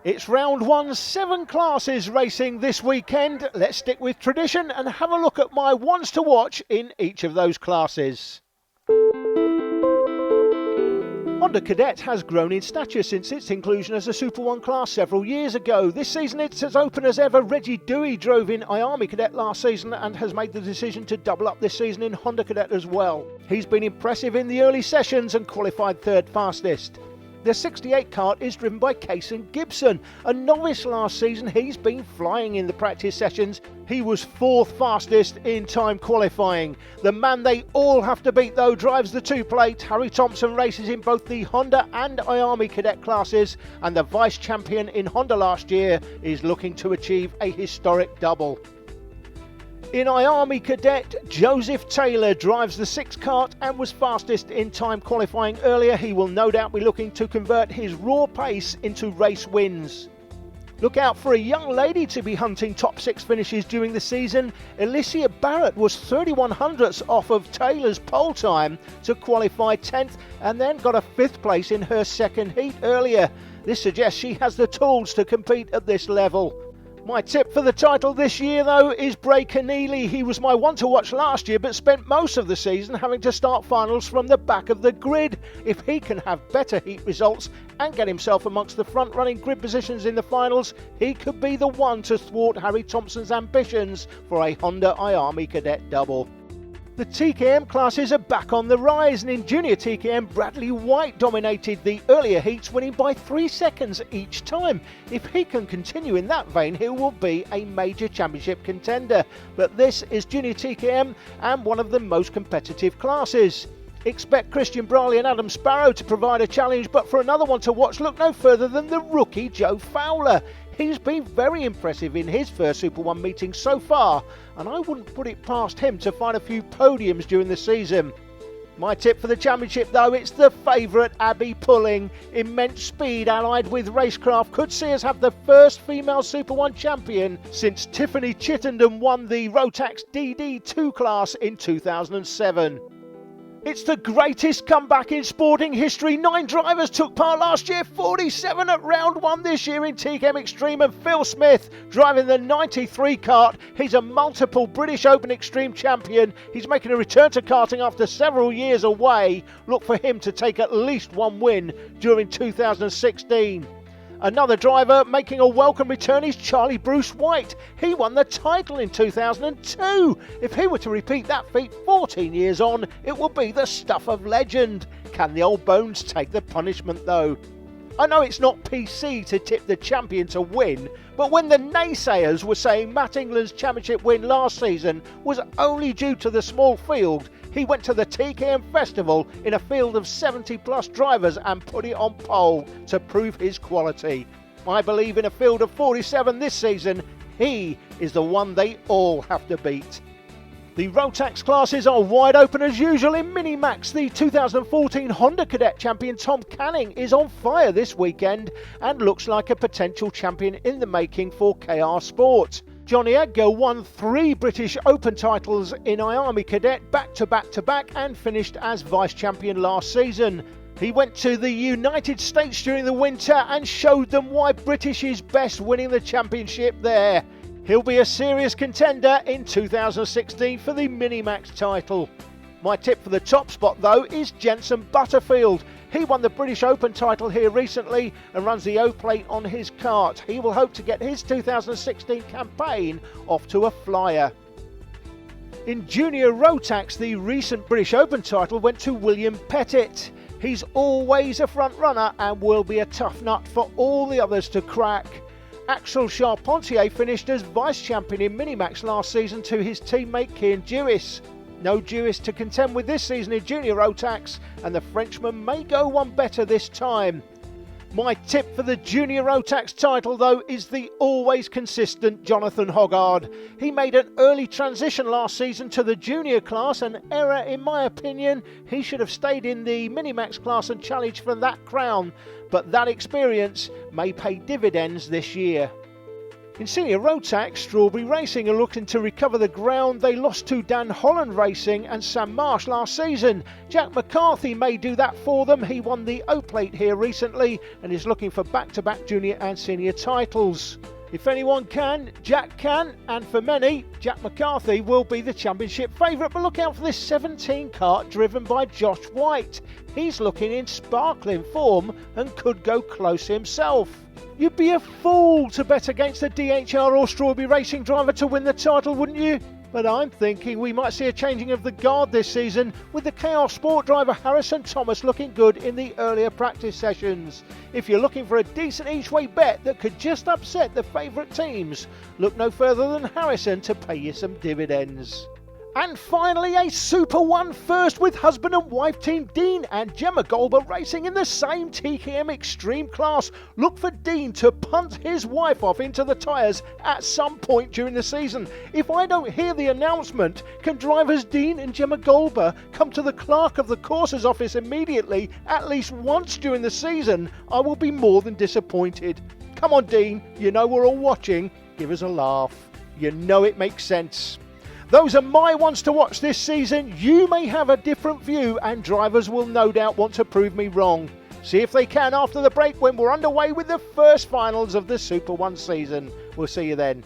It's round one, 7 classes racing this weekend. Let's stick with tradition and have a look at my ones to watch in each of those classes. Honda Cadet has grown in stature since its inclusion as a Super 1 class several years ago. This season it's as open as ever. Reggie Dewey drove in Army Cadet last season and has made the decision to double up this season in Honda Cadet as well. He's been impressive in the early sessions and qualified third fastest. The 68 kart is driven by Kason Gibson. A novice last season, he's been flying in the practice sessions. He was 4th fastest in time qualifying. The man they all have to beat though drives the 2-plate. Harry Thompson races in both the Honda and Army Cadet classes, and the vice champion in Honda last year is looking to achieve a historic double. In Army Cadet, Joseph Taylor drives the 6 kart and was fastest in time qualifying earlier. He will no doubt be looking to convert his raw pace into race wins. Look out for a young lady to be hunting top 6 finishes during the season. Alicia Barrett was 31 hundredths off of Taylor's pole time to qualify 10th and then got a 5th place in her second heat earlier. This suggests she has the tools to compete at this level. My tip for the title this year though is Bray Keneally. He was my one to watch last year but spent most of the season having to start finals from the back of the grid. If he can have better heat results and get himself amongst the front running grid positions in the finals, he could be the one to thwart Harry Thompson's ambitions for a Honda Army Cadet double. The TKM classes are back on the rise, and in Junior TKM, Bradley White dominated the earlier heats, winning by 3 seconds each time. If he can continue in that vein, he will be a major championship contender. But this is Junior TKM and one of the most competitive classes. Expect Christian Briley and Adam Sparrow to provide a challenge, but for another one to watch, look no further than the rookie Joe Fowler. He's been very impressive in his first Super 1 meeting so far, and I wouldn't put it past him to find a few podiums during the season. My tip for the championship though, it's the favourite Abby Pulling. Immense speed allied with racecraft could see us have the first female Super 1 champion since Tiffany Chittenden won the Rotax DD2 class in 2007. It's the greatest comeback in sporting history. 9 drivers took part last year, 47 at round 1 this year in TKM Xtreme, and Phil Smith driving the 93 kart. He's a multiple British Open Xtreme champion. He's making a return to karting after several years away. Look for him to take at least one win during 2016. Another driver making a welcome return is Charlie Bruce White. He won the title in 2002. If he were to repeat that feat 14 years on, it will be the stuff of legend. Can the old bones take the punishment though? I know it's not PC to tip the champion to win, but when the naysayers were saying Matt England's championship win last season was only due to the small field, he went to the TKM Festival in a field of 70 plus drivers and put it on pole to prove his quality. I believe in a field of 47 this season, he is the one they all have to beat. The Rotax classes are wide open as usual in Minimax. The 2014 Honda Cadet champion Tom Canning is on fire this weekend and looks like a potential champion in the making for KR Sport. Johnny Edgar won 3 British Open titles in Army Cadet back to back and finished as vice champion last season. He went to the United States during the winter and showed them why British is best, winning the championship there. He'll be a serious contender in 2016 for the Minimax title. My tip for the top spot though is Jenson Butterfield. He won the British Open title here recently and runs the O-plate on his kart. He will hope to get his 2016 campaign off to a flyer. In Junior Rotax, the recent British Open title went to William Pettit. He's always a front runner and will be a tough nut for all the others to crack. Axel Charpentier finished as vice champion in Minimax last season to his teammate Kian Dewis. No Dewis to contend with this season in Junior Rotax, and the Frenchman may go one better this time. My tip for the Junior Rotax title though is the always consistent Jonathan Hoggard. He made an early transition last season to the junior class, an error in my opinion. He should have stayed in the Minimax class and challenged for that crown, but that experience may pay dividends this year. In senior Rotax, Strawberry Racing are looking to recover the ground they lost to Dan Holland Racing and Sam Marsh last season. Jack McCarthy may do that for them. He won the O-Plate here recently and is looking for back-to-back junior and senior titles. If anyone can, Jack can, and for many, Jack McCarthy will be the championship favourite, but look out for this 17 kart driven by Josh White. He's looking in sparkling form and could go close himself. You'd be a fool to bet against a DHR or Strawberry Racing driver to win the title, wouldn't you? But I'm thinking we might see a changing of the guard this season, with the Chaos Sport driver Harrison Thomas looking good in the earlier practice sessions. If you're looking for a decent each-way bet that could just upset the favourite teams, look no further than Harrison to pay you some dividends. And finally, a Super 1 first with husband and wife team Dean and Gemma Golber racing in the same TKM Xtreme class. Look for Dean to punt his wife off into the tyres at some point during the season. If I don't hear the announcement, can drivers Dean and Gemma Golber come to the Clerk of the Courses office immediately at least once during the season? I will be more than disappointed. Come on, Dean, you know we're all watching. Give us a laugh. You know it makes sense. Those are my ones to watch this season. You may have a different view and drivers will no doubt want to prove me wrong. See if they can after the break when we're underway with the first finals of the Super 1 season. We'll see you then.